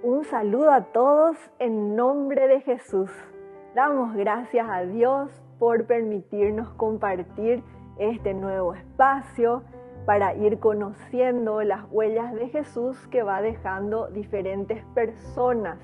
Un saludo a todos en nombre de Jesús. Damos gracias a Dios por permitirnos compartir este nuevo espacio para ir conociendo las huellas de Jesús que va dejando diferentes personas.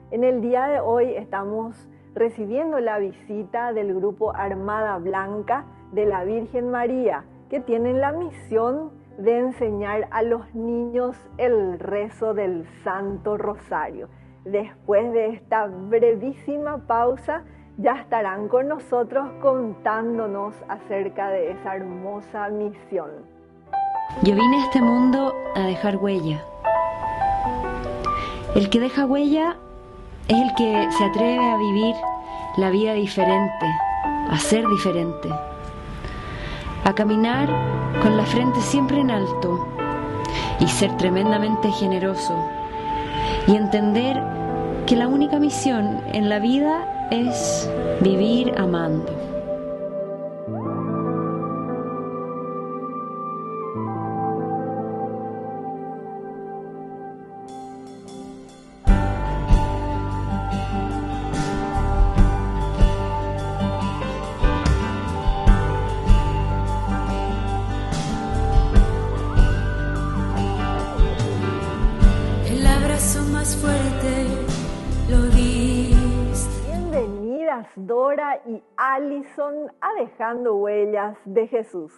En el día de hoy estamos recibiendo la visita del grupo Armada Blanca de la Virgen María, que tienen la misión de enseñar a los niños el rezo del Santo Rosario. Después de esta brevísima pausa, ya estarán con nosotros contándonos acerca de esa hermosa misión. Yo vine a este mundo a dejar huella. El que deja huella es el que se atreve a vivir la vida diferente, a ser diferente, a caminar con la frente siempre en alto y ser tremendamente generoso y entender que la única misión en la vida es vivir amando. Dora y Alison a Dejando Huellas de Jesús.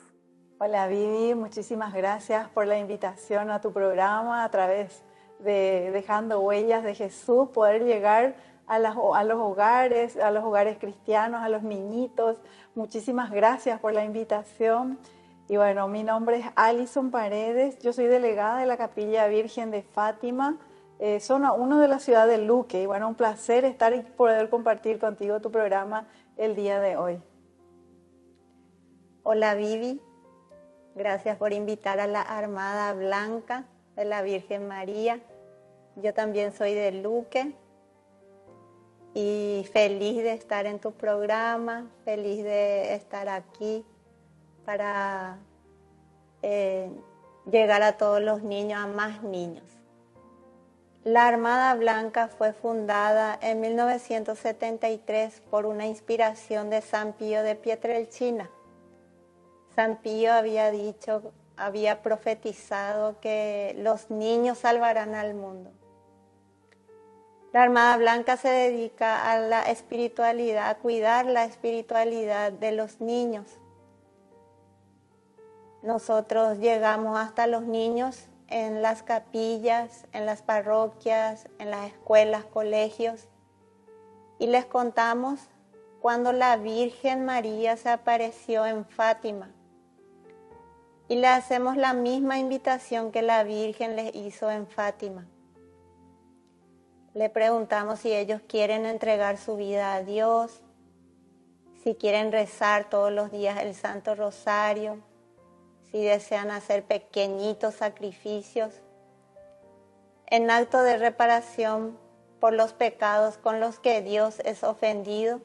Hola Vivi, muchísimas gracias por la invitación a tu programa a través de Dejando Huellas de Jesús, poder llegar a los hogares cristianos, a los niñitos. Muchísimas gracias por la invitación. Y bueno, mi nombre es Alison Paredes, yo soy delegada de la Capilla Virgen de Fátima, zona 1 de la ciudad de Luque. Y bueno, un placer estar y poder compartir contigo tu programa el día de hoy. Hola Vivi, gracias por invitar a la Armada Blanca de la Virgen María. Yo también soy de Luque y feliz de estar en tu programa, feliz de estar aquí para llegar a todos los niños, a más niños. La Armada Blanca fue fundada en 1973 por una inspiración de San Pío de Pietrelcina. San Pío había profetizado que los niños salvarán al mundo. La Armada Blanca se dedica a la espiritualidad, a cuidar la espiritualidad de los niños. Nosotros llegamos hasta los niños en las capillas, en las parroquias, en las escuelas, colegios, y les contamos cuando la Virgen María se apareció en Fátima. Y le hacemos la misma invitación que la Virgen les hizo en Fátima. Le preguntamos si ellos quieren entregar su vida a Dios, si quieren rezar todos los días el Santo Rosario, si desean hacer pequeñitos sacrificios en acto de reparación por los pecados con los que Dios es ofendido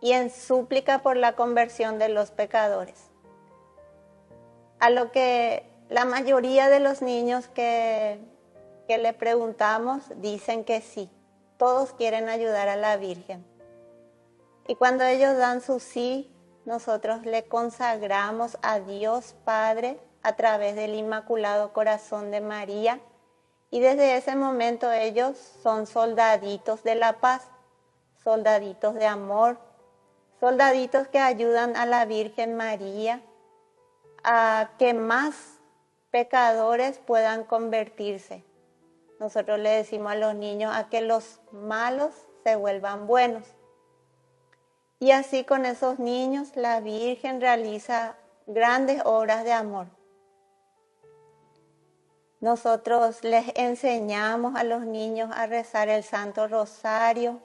y en súplica por la conversión de los pecadores. A lo que la mayoría de los niños que le preguntamos dicen que sí, todos quieren ayudar a la Virgen. Y cuando ellos dan su sí, nosotros le consagramos a Dios Padre a través del Inmaculado Corazón de María, y desde ese momento ellos son soldaditos de la paz, soldaditos de amor, soldaditos que ayudan a la Virgen María a que más pecadores puedan convertirse. Nosotros le decimos a los niños a que los malos se vuelvan buenos. Y así con esos niños la Virgen realiza grandes obras de amor. Nosotros les enseñamos a los niños a rezar el Santo Rosario.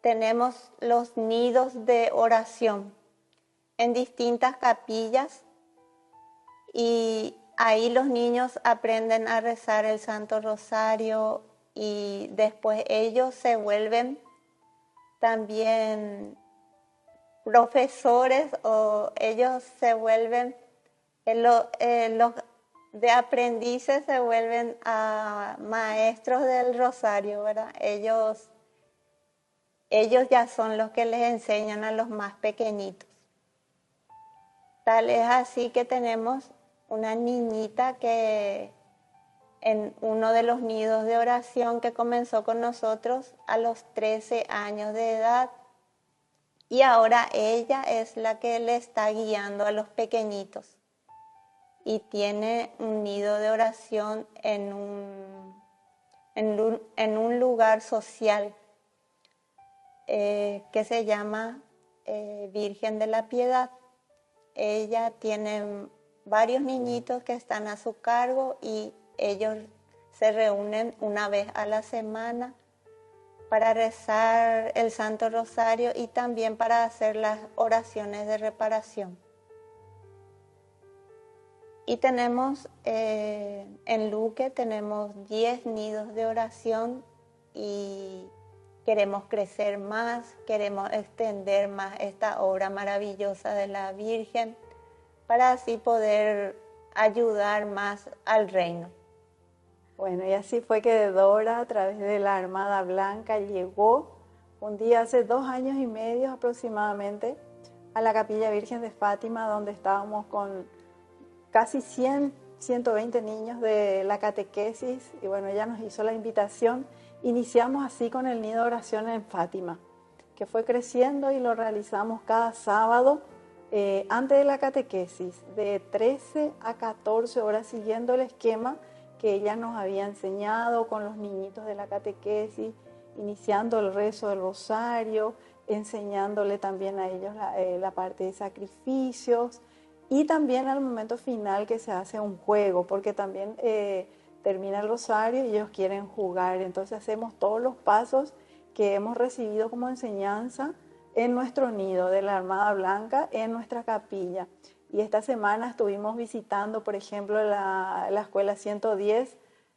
Tenemos los nidos de oración en distintas capillas y ahí los niños aprenden a rezar el Santo Rosario y después ellos se vuelven también profesores, o ellos se vuelven los de aprendices se vuelven a maestros del rosario, ¿verdad? Ellos ya son los que les enseñan a los más pequeñitos. Tal es así que tenemos una niñita que en uno de los nidos de oración que comenzó con nosotros a los 13 años de edad, y ahora ella es la que le está guiando a los pequeñitos y tiene un nido de oración en un lugar social que se llama Virgen de la Piedad. Ella tiene varios niñitos que están a su cargo y ellos se reúnen una vez a la semana para rezar el Santo Rosario y también para hacer las oraciones de reparación. Y tenemos en Luque tenemos 10 nidos de oración y queremos crecer más, queremos extender más esta obra maravillosa de la Virgen para así poder ayudar más al reino. Bueno, y así fue que Dora, a través de la Armada Blanca, llegó un día hace 2 años y medio aproximadamente a la Capilla Virgen de Fátima, donde estábamos con casi 120 niños de la catequesis. Y bueno, ella nos hizo la invitación. Iniciamos así con el nido de oración en Fátima, que fue creciendo y lo realizamos cada sábado antes de la catequesis, de 13 a 14 horas, siguiendo el esquema que ella nos había enseñado con los niñitos de la catequesis, iniciando el rezo del rosario, enseñándole también a ellos la parte de sacrificios, y también al momento final que se hace un juego, porque también termina el rosario y ellos quieren jugar. Entonces hacemos todos los pasos que hemos recibido como enseñanza en nuestro nido de la Armada Blanca, en nuestra capilla. Y esta semana estuvimos visitando, por ejemplo, la escuela 110,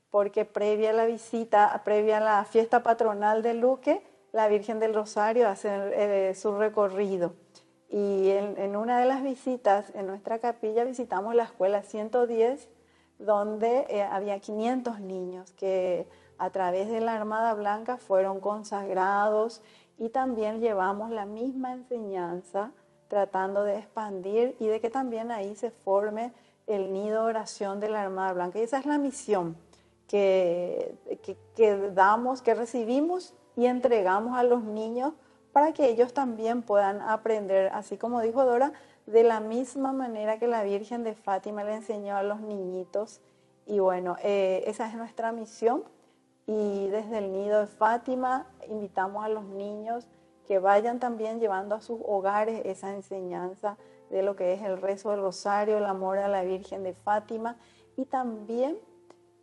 porque previa a la fiesta patronal de Luque, la Virgen del Rosario hace su recorrido. Y en una de las visitas en nuestra capilla visitamos la escuela 110, donde había 500 niños que a través de la Armada Blanca fueron consagrados, y también llevamos la misma enseñanza tratando de expandir y de que también ahí se forme el nido de oración de la Armada Blanca. Y esa es la misión que damos, que recibimos y entregamos a los niños para que ellos también puedan aprender, así como dijo Dora, de la misma manera que la Virgen de Fátima le enseñó a los niñitos. Y bueno, esa es nuestra misión, y desde el nido de Fátima invitamos a los niños que vayan también llevando a sus hogares esa enseñanza de lo que es el rezo del rosario, el amor a la Virgen de Fátima, y también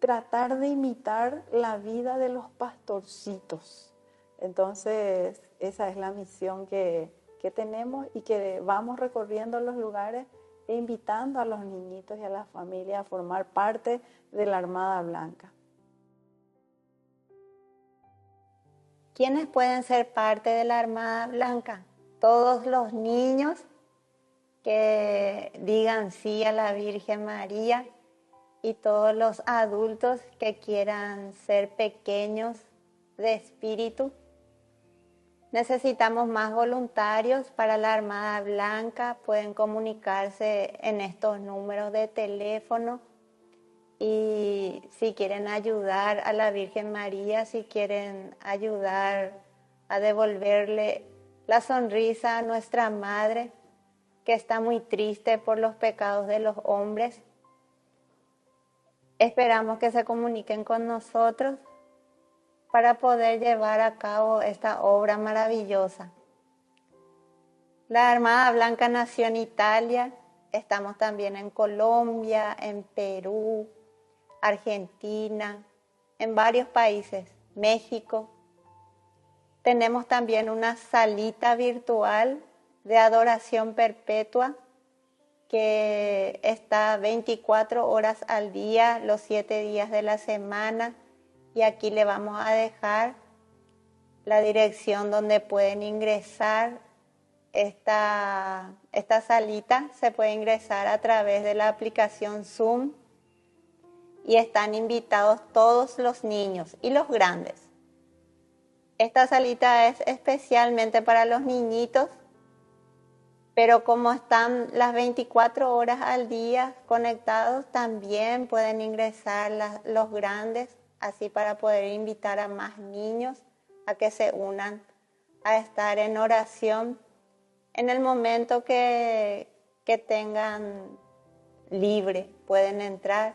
tratar de imitar la vida de los pastorcitos. Entonces, esa es la misión que tenemos, y que vamos recorriendo los lugares e invitando a los niñitos y a las familias a formar parte de la Armada Blanca. ¿Quiénes pueden ser parte de la Armada Blanca? Todos los niños que digan sí a la Virgen María, y todos los adultos que quieran ser pequeños de espíritu. Necesitamos más voluntarios para la Armada Blanca. Pueden comunicarse en estos números de teléfono, y si quieren ayudar a la Virgen María, si quieren ayudar a devolverle la sonrisa a nuestra Madre, que está muy triste por los pecados de los hombres, esperamos que se comuniquen con nosotros para poder llevar a cabo esta obra maravillosa. La Armada Blanca nació en Italia, estamos también en Colombia, en Perú, Argentina, en varios países, México. Tenemos también una salita virtual de adoración perpetua que está 24 horas al día, los 7 días de la semana, y aquí le vamos a dejar la dirección donde pueden ingresar. Esta salita se puede ingresar a través de la aplicación Zoom y están invitados todos los niños y los grandes. Esta salita es especialmente para los niñitos, pero como están las 24 horas al día conectados, también pueden ingresar los grandes, así para poder invitar a más niños a que se unan a estar en oración en el momento que tengan libre, pueden entrar.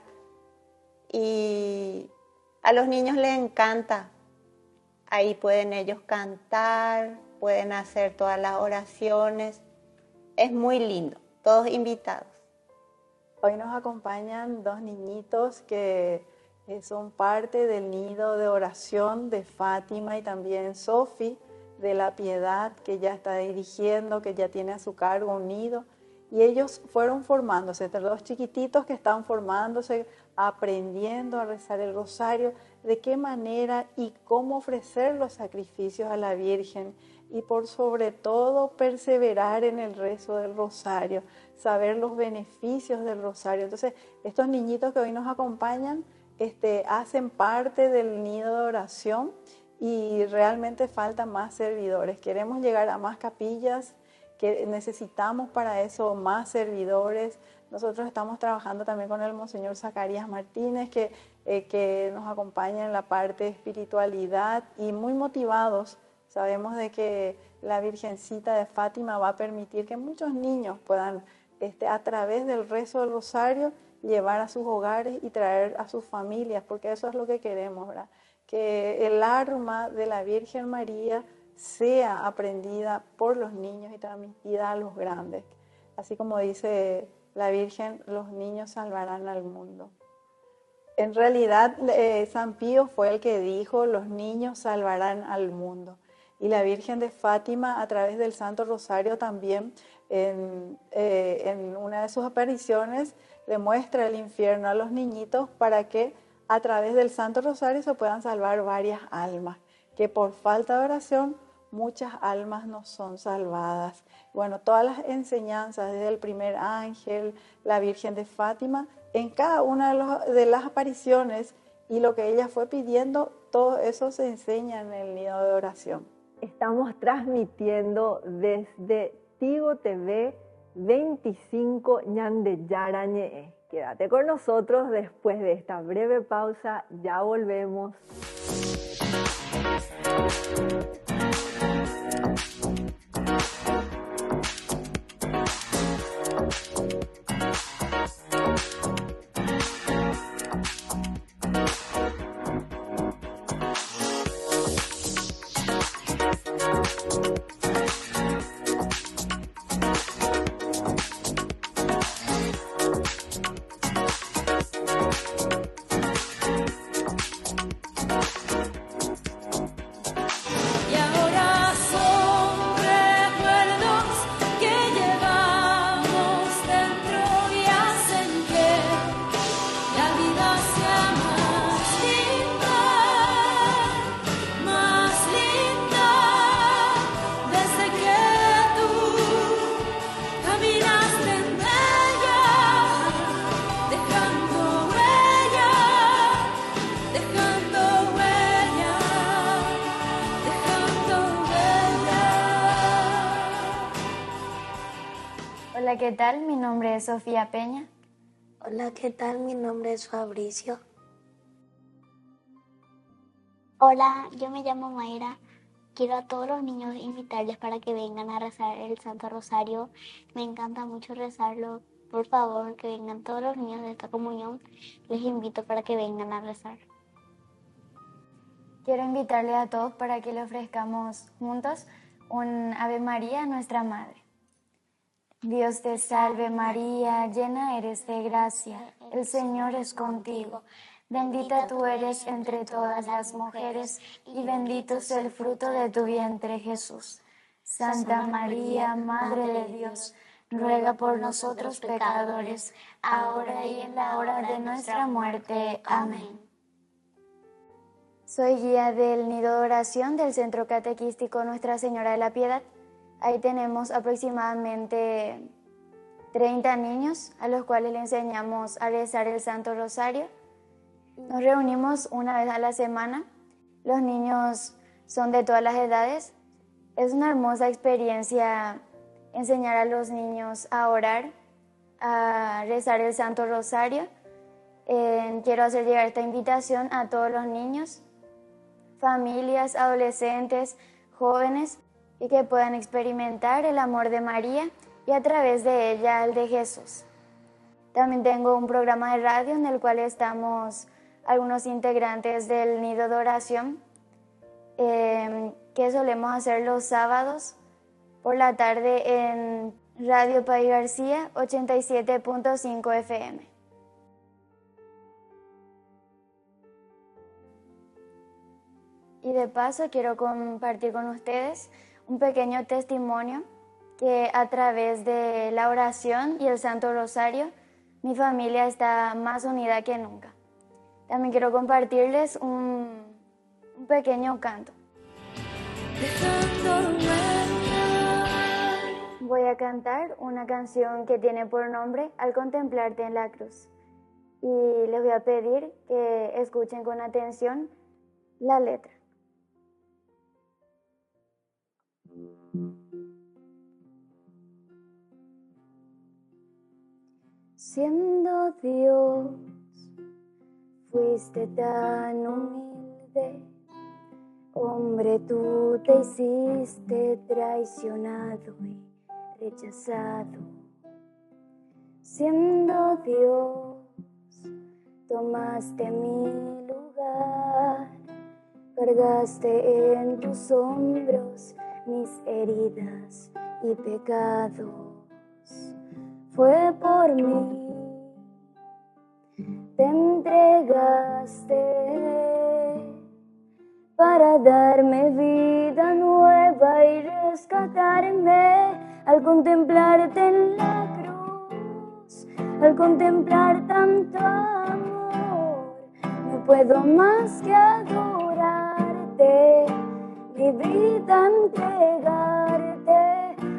Y a los niños les encanta, ahí pueden ellos cantar, pueden hacer todas las oraciones. Es muy lindo, todos invitados. Hoy nos acompañan dos niñitos que son parte del nido de oración de Fátima y también Sofi de la Piedad, que ya está dirigiendo, que ya tiene a su cargo un nido. Y ellos fueron formándose, entre dos chiquititos que están formándose, aprendiendo a rezar el rosario, de qué manera y cómo ofrecer los sacrificios a la Virgen. Y por sobre todo perseverar en el rezo del rosario, saber los beneficios del rosario. Entonces, estos niñitos que hoy nos acompañan hacen parte del nido de oración y realmente faltan más servidores. Queremos llegar a más capillas, que necesitamos para eso más servidores. Nosotros estamos trabajando también con el Monseñor Zacarías Martínez, que nos acompaña en la parte de espiritualidad y muy motivados. Sabemos de que la Virgencita de Fátima va a permitir que muchos niños puedan, a través del rezo del rosario, llevar a sus hogares y traer a sus familias, porque eso es lo que queremos, ¿verdad? Que el arma de la Virgen María sea aprendida por los niños y transmitida a los grandes. Así como dice la Virgen, los niños salvarán al mundo. En realidad, San Pío fue el que dijo, los niños salvarán al mundo. Y la Virgen de Fátima, a través del Santo Rosario también, en una de sus apariciones, le muestra el infierno a los niñitos para que a través del Santo Rosario se puedan salvar varias almas, que por falta de oración muchas almas no son salvadas. Bueno, todas las enseñanzas, desde el primer ángel, la Virgen de Fátima, en cada una de las apariciones y lo que ella fue pidiendo, todo eso se enseña en el nido de oración. Estamos transmitiendo desde Tigo TV 25 Ñandeyarañe. Quédate con nosotros después de esta breve pausa, ya volvemos. Hola, ¿qué tal? Mi nombre es Sofía Peña. Hola, ¿qué tal? Mi nombre es Fabricio. Hola, yo me llamo Mayra. Quiero a todos los niños invitarles para que vengan a rezar el Santo Rosario. Me encanta mucho rezarlo. Por favor, que vengan todos los niños de esta comunión. Les invito para que vengan a rezar. Quiero invitarles a todos para que le ofrezcamos juntos un Ave María a nuestra Madre. Dios te salve María, llena eres de gracia, el Señor es contigo. Bendita tú eres entre todas las mujeres y bendito es el fruto de tu vientre Jesús. Santa María, Madre de Dios, ruega por nosotros pecadores, ahora y en la hora de nuestra muerte. Amén. Soy guía del nido de oración del Centro Catequístico Nuestra Señora de la Piedad. Ahí tenemos aproximadamente 30 niños a los cuales le enseñamos a rezar el Santo Rosario Nos reunimos una vez a la semana. Los niños son de todas las edades. Es una hermosa experiencia enseñar a los niños a orar, a rezar el Santo Rosario. Quiero hacer llegar esta invitación a todos los niños, familias, adolescentes, jóvenes, y que puedan experimentar el amor de María y a través de ella el de Jesús. También tengo un programa de radio en el cual estamos algunos integrantes del Nido de Oración, que solemos hacer los sábados por la tarde en Radio País García 87.5 FM. Y de paso quiero compartir con ustedes un pequeño testimonio que a través de la oración y el Santo Rosario mi familia está más unida que nunca. También quiero compartirles un pequeño canto. Voy a cantar una canción que tiene por nombre Al contemplarte en la cruz. Y les voy a pedir que escuchen con atención la letra. Siendo Dios, fuiste tan humilde, hombre, tú te hiciste traicionado y rechazado. Siendo Dios, tomaste mi lugar, cargaste en tus hombros mis heridas y pecados. Fue por mí, te entregaste para darme vida nueva y rescatarme. Al contemplarte en la cruz, al contemplar tanto amor, no puedo más que adorarte, mi vida entregarte.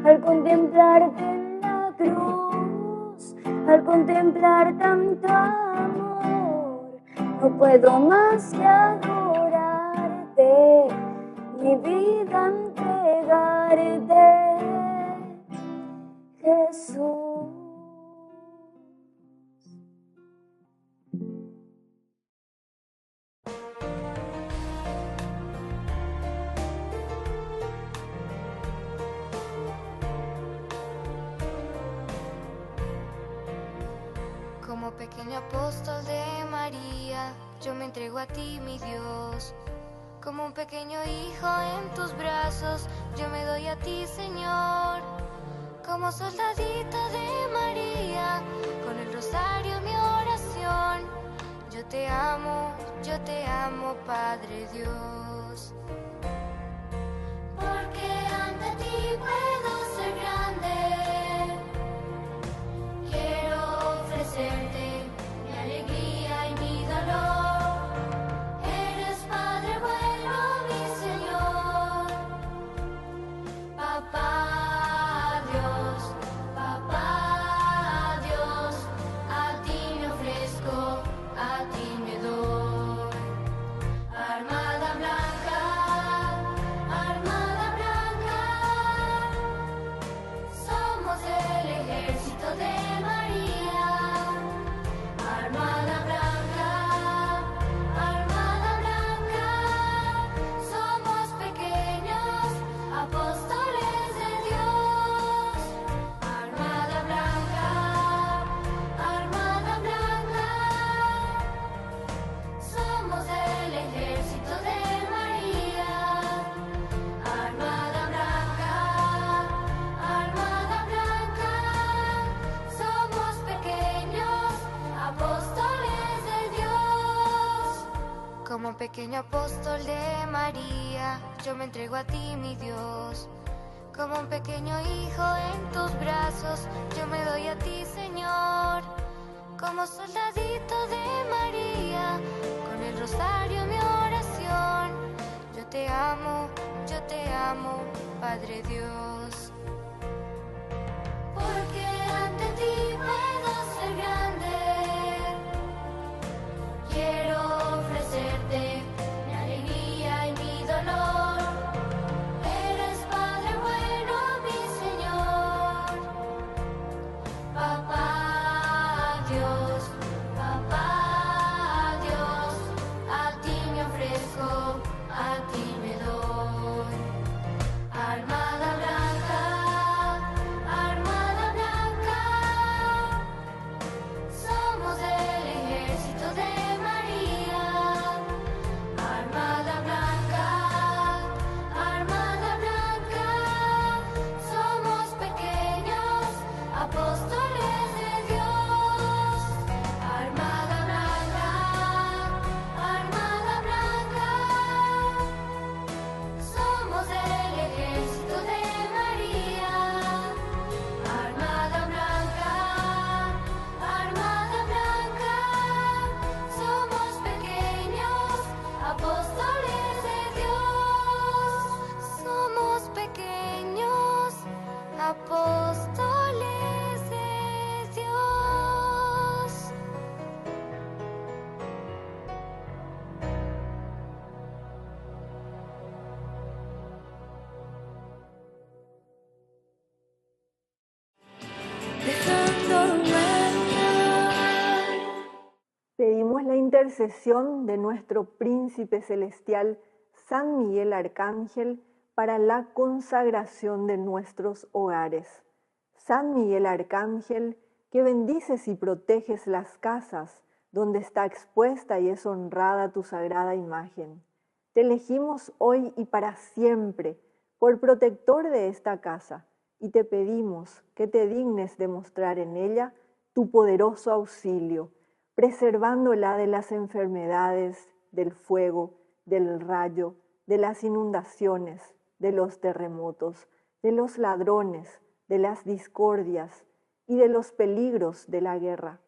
Al contemplarte en la cruz, al contemplar tanto amor, no puedo más que adorarte, mi vida entregarte, Jesús. Como pequeño apóstol de María, yo me entrego a ti, mi Dios. Como un pequeño hijo en tus brazos, yo me doy a ti, Señor. Como soldadito de María, con el rosario mi oración. Yo te amo, Padre Dios. Porque ante ti puedo ser grande. Quiero ofrecerte mi alegría y mi dolor. Eres Padre bueno, mi Señor. Papá Dios, a ti me ofrezco, a ti me doy. Armada blanca, somos el ejército de María. Armada blanca, somos pequeños apóstoles de Dios. Armada blanca, somos el ejército de María. Armada blanca, somos pequeños apóstoles de Dios. Como un pequeño apóstol de María, yo me entrego a ti, mi Dios. Como un pequeño hijo en tus brazos, yo me doy a ti, Señor. Como soldadito de María, con el rosario mi oración. Yo te amo, Padre Dios. Porque ante ti puedo ser grande. Quiero intercesión de nuestro Príncipe Celestial, San Miguel Arcángel, para la consagración de nuestros hogares. San Miguel Arcángel, que bendices y proteges las casas donde está expuesta y es honrada tu sagrada imagen. Te elegimos hoy y para siempre por protector de esta casa y te pedimos que te dignes demostrar en ella tu poderoso auxilio, preservándola de las enfermedades, del fuego, del rayo, de las inundaciones, de los terremotos, de los ladrones, de las discordias y de los peligros de la guerra.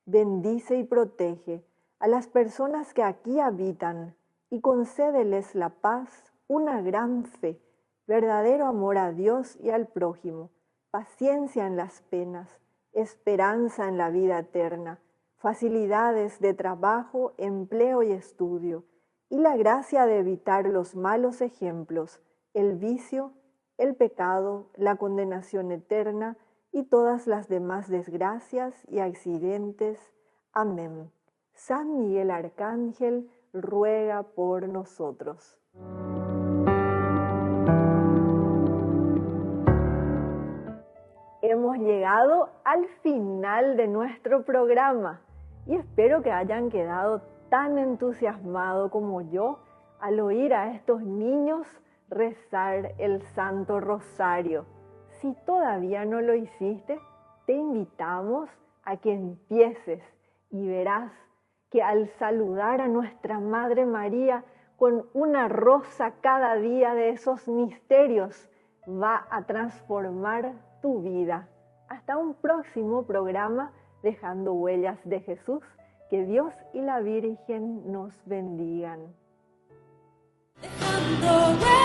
Bendice y protege a las personas que aquí habitan y concédeles la paz, una gran fe, verdadero amor a Dios y al prójimo, paciencia en las penas, esperanza en la vida eterna, facilidades de trabajo, empleo y estudio, y la gracia de evitar los malos ejemplos, el vicio, el pecado, la condenación eterna y todas las demás desgracias y accidentes. Amén. San Miguel Arcángel, ruega por nosotros. Hemos llegado al final de nuestro programa y espero que hayan quedado tan entusiasmados como yo al oír a estos niños rezar el Santo Rosario. Si todavía no lo hiciste, te invitamos a que empieces y verás que al saludar a nuestra Madre María con una rosa cada día de esos misterios, va a transformar tu vida. Hasta un próximo programa, Dejando Huellas de Jesús. Que Dios y la Virgen nos bendigan. Dejando huellas.